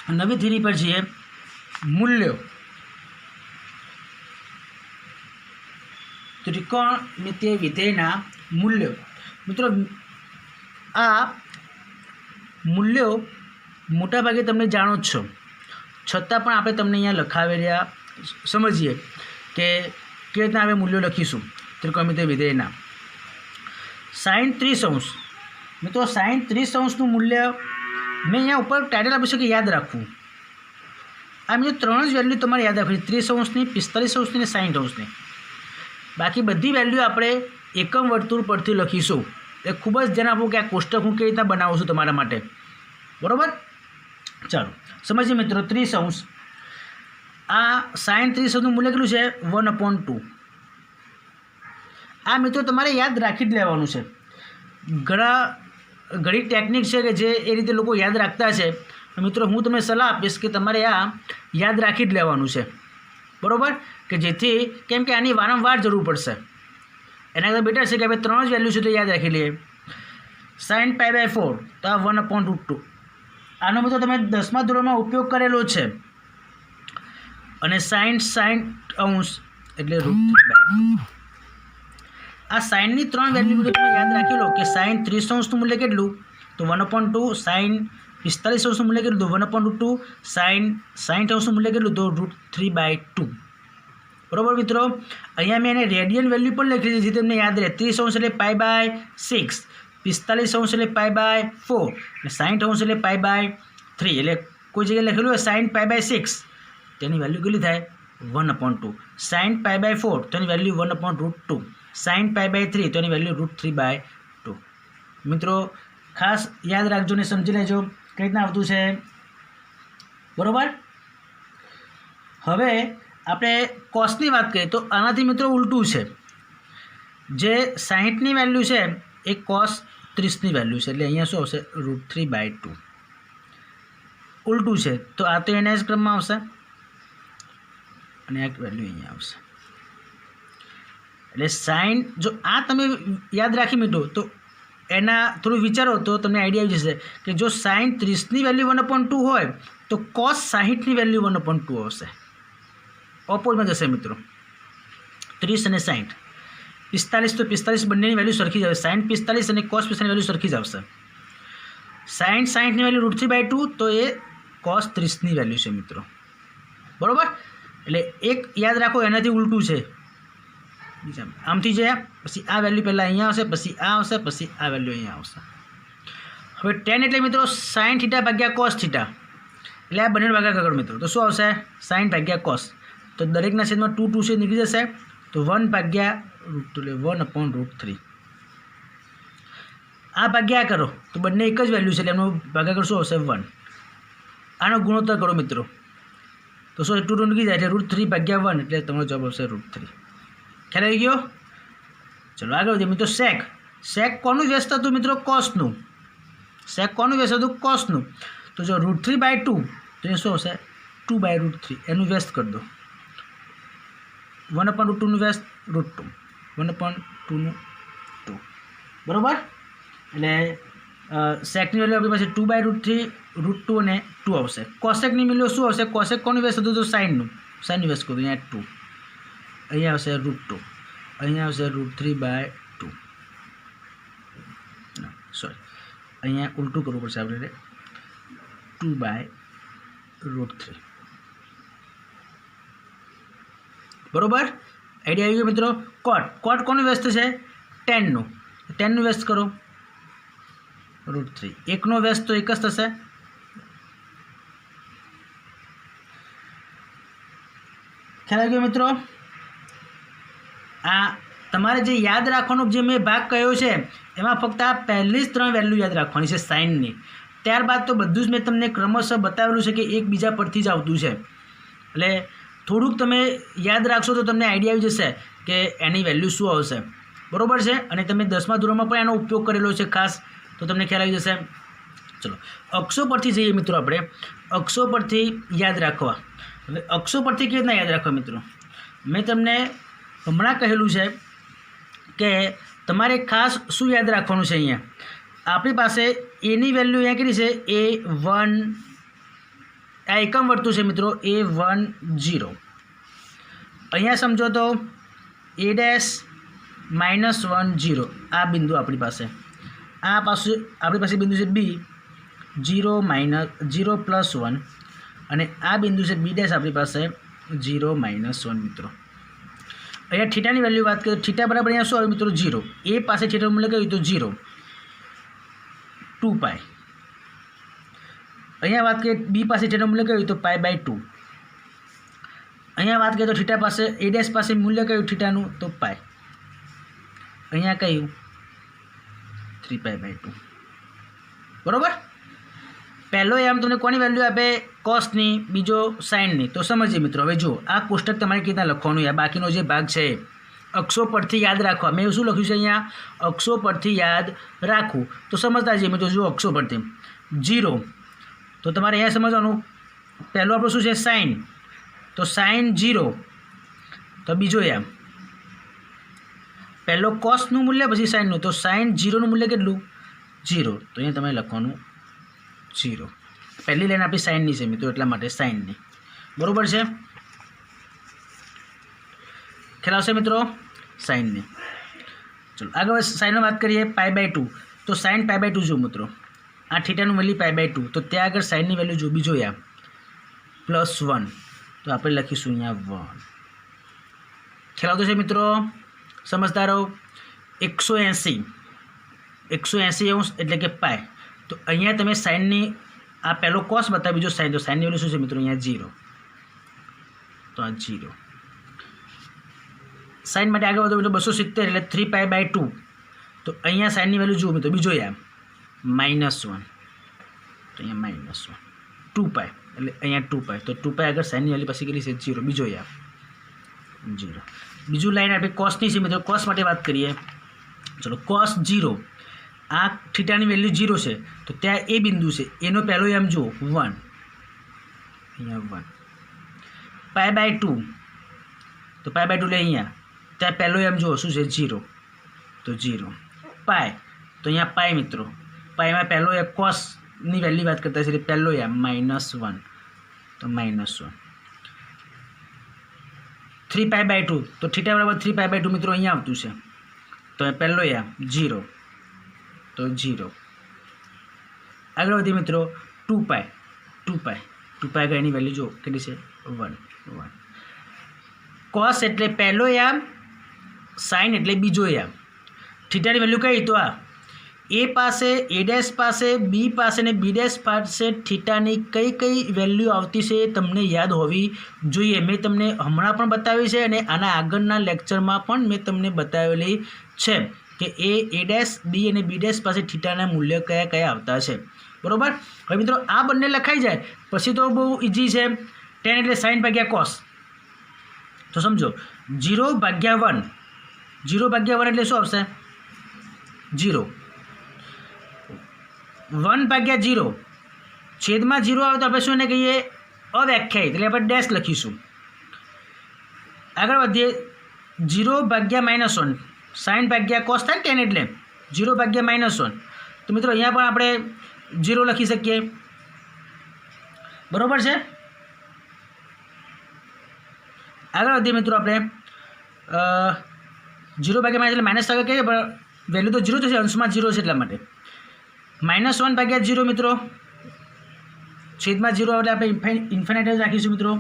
નવી થિયરી પર છીએ, મૂલ્યો ત્રિકોણમિતીય વિધેયના મૂલ્યો। મિત્રો આ મૂલ્યો મોટાભાગે તમે જાણો જ છો, છતાં પણ આપણે તમને અહીંયા લખાવી રહ્યા સમજીએ કે કેવી રીતના આપણે મૂલ્યો લખીશું ત્રિકોણમિતીય વિધેયના। sin 30°। મિત્રો sin 30°નું મૂલ્ય મેં અહીંયા ઉપર ટાઇટલ આપ્યું છે કે યાદ રાખવું। આ મિત્રો ત્રણ જ વેલ્યુ તમારે યાદ રાખવી, 30°ની, 45°ની અને 60°ની। બાકી બધી વેલ્યુ આપણે એકમ વર્તુળ પરથી લખીશું। એ ખૂબ જ ધ્યાન આપવું કે આ કોષ્ટક હું કેવી રીતના બનાવું છું તમારા માટે, બરાબર। ચાલો સમજીએ મિત્રો। 30°, આ sin 30°નું મૂલ્ય કેટલું છે? 1/2। આ મિત્રો તમારે યાદ રાખી જ લેવાનું છે। ઘણી ટેકનિક છે કે જે એ રીતે લોકો યાદ રાખતા છે। મિત્રો હું તમને સલાહ આપીશ કે તમારે આ યાદ રાખી જ લેવાનું છે, બરાબર, કે જેથી કેમ કે આની વારંવાર જરૂર પડશે। એના કરતાં બેટર છે કે આપણે ત્રણ જ વેલ્યુ છે તો યાદ રાખી લઈએ। sin π/4 તો આ 1/√2। આનો મિત્રો તમે 10મા ધોરણમાં ઉપયોગ કરેલો છે। અને sin 60° એટલે √3/2। આ સાઇનની ત્રણ વેલ્યુ મિત્રો તમે યાદ રાખી લો કે sin 30°નું મૂલ્ય કેટલું? તો 1/2। sin 45°નું મૂલ્ય કેટલું? તો 1/√2। sin 60°નું મૂલ્ય કેટલું? તો √3/2। બરાબર મિત્રો, અહીંયા મેં એને રેડિયન વેલ્યુ પણ લખી દીધી, તમને યાદ રહે। 30° એટલે π/6, 45° એટલે π/4 અને 60° એટલે π/3। એટલે કોઈ જગ્યાએ લખેલું હોય sin π/6 તેની વેલ્યુ કેટલી થાય? 1/2। sin π/4 તો એની વેલ્યુ 1/√2। sin π/3 તો એની વેલ્યુ √3/2। મિત્રો ખાસ યાદ રાખજો ને સમજી લેજો કઈ રીતના આવતું છે, બરાબર। હવે આપણે કોસની વાત કરીએ તો આનાથી મિત્રો ઉલટું છે। જે 60ની વેલ્યુ છે એ cos 30ની વેલ્યુ છે, એટલે અહીંયા શું આવશે? √3/2 ઉલટું છે। તો આ તો એના જ ક્રમમાં આવશે અને આ વેલ્યુ અહીંયા આવશે। એટલે સાઇન જો આ તમે યાદ રાખી મીઠો તો એના થોડું વિચારો તો તમને આઈડિયા આવી જશે કે જો sin 30ની વેલ્યુ 1/2 હોય તો cos 60ની વેલ્યુ 1/2 આવશે। ઓપોઝમાં જશે મિત્રો, 30 અને 60, 45 તો 45 બંનેની વેલ્યુ સરખી જ આવશે। sin 45 અને cos 45ની વેલ્યુ સરખી જ આવશે। sin 60ની વેલ્યુ √3/2 તો એ cos 30ની વેલ્યુ છે મિત્રો, બરાબર। એટલે એક યાદ રાખો એનાથી ઉલટું છે। બીજા આમથી જયા પછી આ વેલ્યુ પહેલાં અહીંયા આવશે, પછી આ આવશે, પછી આ વેલ્યુ અહીંયા આવશે। હવે tan એટલે મિત્રો sin θ ભાગ્યા cos θ, એટલે આ બંને ભાગાકાર કરો મિત્રો, તો શું આવશે? sin ભાગ્યા cos, તો દરેકના છેદમાં 2 2 છે નીકળી જશે, તો 1/√3। આ ભાગ્યા કરો તો બંને એક જ વેલ્યુ છે એટલે એમનો ભાગાકાર શું આવશે? 1। આનો ગુણોત્તર કરો મિત્રો તો શું 2 2 નીકળી જાય એટલે √3/1 એટલે તમારો જવાબ આવશે √3। ખ્યાલ આવી ગયો? ચલો આગળ વધીએ મિત્રો। સેક કોનું વ્યસ્ત હતું મિત્રો? કોસનું। સેક કોનું વ્યસ્ત હતું? કોસનું। તો જો √3/2 તો એ શું આવશે? 2/√3 એનું વ્યસ્ત કરી દો। 1/√2નું વ્યસ્ત √2, 1/2નું 2, બરાબર। એટલે સેકની વેલ્યુ આપણી પાસે 2/√3, √2 અને 2 આવશે। કોસેકની વેલ્યુ શું આવશે? કોસેક કોનું વ્યસ્ત હતું? તો સાઇનનું વ્યસ્ત કરું, અહીંયા 2, અહીંયા આવશે √2, અહીંયા આવશે √3/2, સોરી અહીંયા ઉલટું કરવું પડશે આપણે, 2/√3, બરાબર। આઈડિયા આવી ગયો મિત્રો। કોટ કોનું વ્યસ્ત છે? ટેનનું વ્યસ્ત કરો, √3, એકનો વ્યસ્ત તો એક જ થશે। ખ્યાલ આવી ગયો મિત્રો? આ તમારે જે યાદ રાખવાનો જે મેં ભાગ કહ્યો છે એમાં ફક્ત આ પહેલી જ 3 વેલ્યુ યાદ રાખવાની છે સાઇનની। ત્યારબાદ તો બધું જ મેં તમને ક્રમશઃ બતાવેલું છે કે એકબીજા પરથી જ આવતું છે। એટલે થોડુંક તમે યાદ રાખશો તો તમને આઈડિયા આવી જશે કે એની વેલ્યુ શું આવશે, બરાબર છે। અને તમે 10મા ધોરણમાં પણ એનો ઉપયોગ કરેલો છે ખાસ, તો તમને ખ્યાલ આવી જશે। ચલો અક્ષો પરથી જઈએ મિત્રો, આપણે અક્ષો પરથી યાદ રાખવા। હવે અક્ષો પરથી કેવી રીતના યાદ રાખવા મિત્રો? મેં તમને હમણાં કહેલું છે કે તમારે ખાસ શું યાદ રાખવાનું છે? અહીંયા આપણી પાસે એની વેલ્યુ અહીંયા કેટલી છે? A1 આ એકમ વર્તુળ છે મિત્રો A1 0. અહીંયા સમજો તો A ડેશ -1 0 આ બિંદુ આપણી પાસે, આ આપણી પાસે બિંદુ છે B 0 + 1 અને આ બિંદુ છે B ડેશ આપણી પાસે 0 - 1 મિત્રો. અહીંયા થીટાની વેલ્યુ વાત કરીએ, થીટા બરાબર અહીંયા શું આવે મિત્રો 0. A પાસે થીટાનું મૂલ્ય કયું તો 0, 2π. અહીંયા વાત કરીએ B પાસે થીટાનું મૂલ્ય કયું તો π/2. અહીંયા વાત કરીએ તો થીટા પાસે A ડેશ પાસે મૂલ્ય કયું થીટાનું તો π. અહીંયા કયું 3π/2. બરાબર. પહેલો એમ તમને કોની વેલ્યુ આપે કોસની, બીજો સાઇનની. તો સમજીએ મિત્રો. હવે જુઓ આ કોષ્ટક તમારે કેવી રીતના લખવાનું, યા બાકીનો જે ભાગ છે અક્ષો પરથી યાદ રાખવા. મેં શું લખ્યું છે અહીંયા અક્ષો પરથી યાદ રાખવું. તો સમજતા જઈએ મિત્રો. જુઓ અક્ષો પરથી 0 તો તમારે અહીંયા સમજવાનું પહેલું આપણું શું છે સાઇન, તો સાઇન 0. તો બીજો એમ પહેલો કોસનું મૂલ્ય પછી સાઇનનું, તો સાઇન 0નું મૂલ્ય કેટલું 0. તો અહીંયા તમારે લખવાનું 0. પહેલી લાઈન આપણી સાઇનની છે મિત્રો, એટલા માટે સાઇનની. બરાબર છે, ખ્યાલ આવશે મિત્રો સાઇનની. ચલો આગળ સાઇનમાં વાત કરીએ π/2. તો સાઇન π/2 જો મિત્રો, આ થીટાનું વેલ્યુ π/2. તો ત્યાં આગળ સાઇનની વેલ્યુ જો બીજો યા +1. તો આપણે લખીશું અહીંયા 1. ખ્યાલ આવતો છે મિત્રો, સમજતા રહો. 180 એટલે કે π. તો અહીંયા તમે સાઇનની આ પહેલો કોસ બતાવી, બીજો સાઇન. તો સાઇનની વેલ્યુ શું છે મિત્રો અહીંયા 0. તો આ 0. સાઇન માટે આગળ વધો મિત્રો 270 એટલે 3π/2. તો અહીંયા સાઇનની વેલ્યુ જુઓ મિત્રો બીજો યા -1. તો અહીંયા -1 2π એટલે અહીંયા 2π. તો 2π આગળ સાઇનની વેલ્યુ પછી કેટલી છે 0. બીજો યા 0. બીજું લાઈન આપણે કોસની છે મિત્રો. કોસ માટે વાત કરીએ. ચલો કોસ 0, આ થીટાની વેલ્યુ 0 છે. તો ત્યાં એ બિંદુ છે, એનો પહેલો એમ જુઓ 1, અહીંયા 1. π/2 તો π/2 લે અહીંયા, ત્યાં પહેલો એમ જુઓ શું છે 0, તો 0. π તો અહીંયા π મિત્રો, πમાં પહેલો એક કોસની વેલ્યુ વાત કરતા છે, પહેલો એમ -1 તો -1. 3π/2 તો થીટા બરાબર 3π/2 મિત્રો અહીંયા આવતું છે. તો પહેલો એમ 0 તો 0. આગળ વધી મિત્રો 2π આગળ એની વેલ્યુ જો કેટલી છે 1. કોસ એટલે પહેલો યામ, સાઇન એટલે બીજો યામ. થીટાની વેલ્યુ કઈ તો આ A પાસે, A ડેશ પાસે, B પાસે અને B ડેશ પાસે થીટાની કઈ વેલ્યુ આવતી છે એ તમને યાદ હોવી જોઈએ. મેં તમને હમણાં પણ બતાવી છે અને આના આગળના લેક્ચરમાં પણ મેં તમને બતાવેલી છે કે A ડેશ, B અને B ડેશ પાસે થીટાના મૂલ્ય કયા આવતા છે. બરાબર. હવે મિત્રો આ બંને લખાઈ જાય પછી તો બહુ ઇઝી છે. tan એટલે sin ભાગ્યા cos. તો સમજો 0/1 એટલે શું આવશે 0. 1/0 છેદમાં 0 આવે તો આપણે શું એને કહીએ અવ્યાખ્યાયિત, એટલે આપણે ડેશ લખીશું. આગળ વધીએ 0/-1 sin ભાગ્યા cos થાય tan એટલે 0/-1. તો મિત્રો અહીંયા પણ આપણે 0 લખી શકીએ. બરાબર છે. આગળ વધીએ મિત્રો આપણે 0/- એટલે માઇનસ આગળ કહીએ પણ વેલ્યુ તો 0 છે, અંશમાં 0 છે એટલા માટે -1/0 મિત્રો, છેદમાં 0 એટલે આપણે ઇન્ફાઇનાઇટ જ રાખીશું મિત્રો,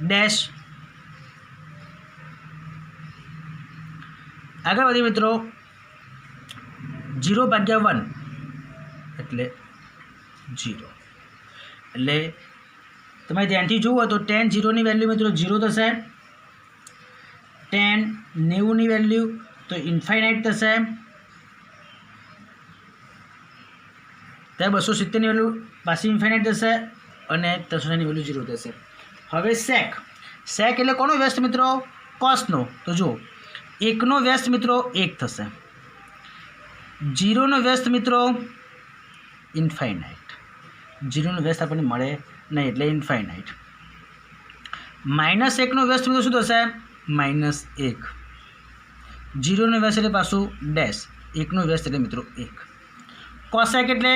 ડેશ. આગળ વધીએ મિત્રો 0/1 એટલે 0. એટલે તમે ધ્યાનથી જુઓ તો tan 0ની વેલ્યુ મિત્રો 0 થશે, tan 90ની વેલ્યુ તો ઇન્ફાઇનાઇટ થશે, ત્યાં 270ની વેલ્યુ પાછી ઇન્ફાઇનાઇટ થશે અને 360ની વેલ્યુ 0 થશે. હવે સેક એટલે કોનો વ્યસ્ત મિત્રો કોસનો. તો જુઓ 1નો વ્યસ્ત મિત્રો 1 થશે, 0નો વ્યસ્ત મિત્રો ઇન્ફાઇનાઇટ, 0નો વ્યસ્ત આપણને મળે નહીં એટલે ઇન્ફાઇનાઇટ. -1નો વ્યસ્ત મિત્રો શું થશે -1, 0નો વ્યસ્ત એટલે પાછું ડેશ, 1નો વ્યસ્ત એટલે મિત્રો 1. કોસેક એટલે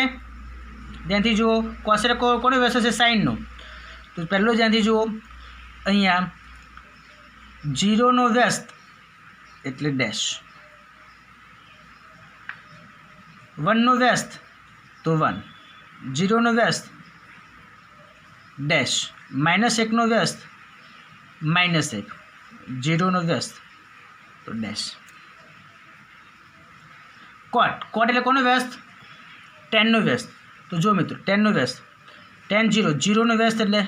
ધ્યાનથી જુઓ કોસ એટલે કોનો વ્યસ્ત છે સાઇનનો, તો પહેલો ધ્યાનથી જુઓ અહીંયા 0નો વ્યસ્ત એટલે ડેશ, 1નો વ્યસ્ત તો 1, 0નો વ્યસ્ત ડેશ, -1નો વ્યસ્ત -1, 0નો વ્યસ્ત તો ડેશ. કોટ એટલે કોનો વ્યસ્ત? 10નો વ્યસ્ત, તો જો મિત્રો 10નો વ્યસ્ત 10 0, 0નો વ્યસ્ત એટલે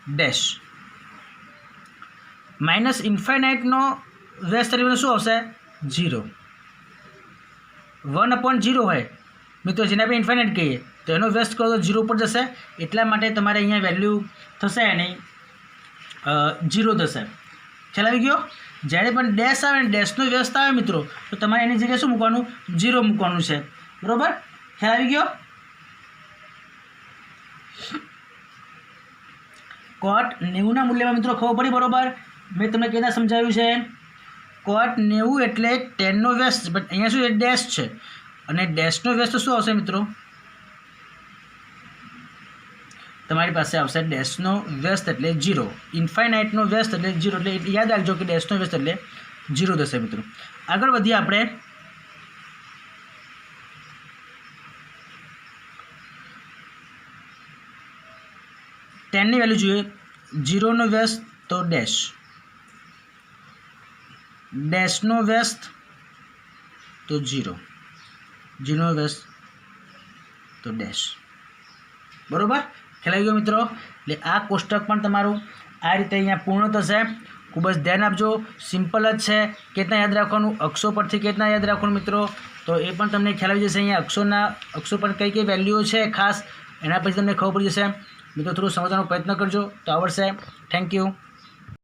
ડેશ, -ઇન્ફાઇનાઇટનો વ્યસ્ત એટલે શું આવશે? 0. 1/0 હોય મિત્રો, જેને આપણે ઇન્ફાઇનાઇટ કહીએ, તો એનો વ્યસ્ત કરો તો 0 પર જશે, એટલા માટે તમારે અહીંયા વેલ્યુ થશે એની 0 થશે. ખ્યાલ આવી ગયો? જ્યારે પણ ડેશ આવે ને ડેશનો વ્યસ્ત આવે મિત્રો, તો તમારે એની જગ્યાએ શું મૂકવાનું? 0 મૂકવાનું છે. બરાબર? ખ્યાલ આવી ગયો? કોટ 90ના મૂલ્યમાં મિત્રો ખબર પડી? બરાબર, મેં તમને કેવી રીતે સમજાવ્યું છે? કોટ 90 એટલે 10નો વ્યસ્ત, બટ અહીંયા શું છે? ડેશ છે, અને ડેશનો વ્યસ્ત શું આવશે મિત્રો? તમારી પાસે આવશે ડેશનો વ્યસ્ત એટલે 0, ઇન્ફાઇનાઇટનો વ્યસ્ત એટલે 0, એટલે યાદ રાખજો કે ડેશનો વ્યસ્ત એટલે 0 થશે મિત્રો. આગળ વધીએ આપણે. ટેનની વેલ્યુ જોઈએ. 0નો વ્યસ્ત તો ડેશ, ડેશનો વ્યસ્ત તો 0, 0નો વ્યસ્ત તો ડેશ. બરાબર? ખ્યાલ આવી ગયો મિત્રો? એટલે આ કોષ્ટક પણ તમારું આ રીતે અહીંયા પૂર્ણ થશે. ખૂબ જ ધ્યાન આપજો, સિમ્પલ જ છે. કેટલા યાદ રાખવાનું? અક્ષો પરથી કેટલા યાદ રાખવાનું મિત્રો? તો એ પણ તમને ખ્યાલ આવી જશે. અહીંયા અક્ષો પર કઈ કઈ વેલ્યુઓ છે ખાસ, એના પછી તમને ખબર પડી જશે. મિત્રો થોડું સમજવાનો પ્રયત્ન કરજો તો આવડશે. Thank you.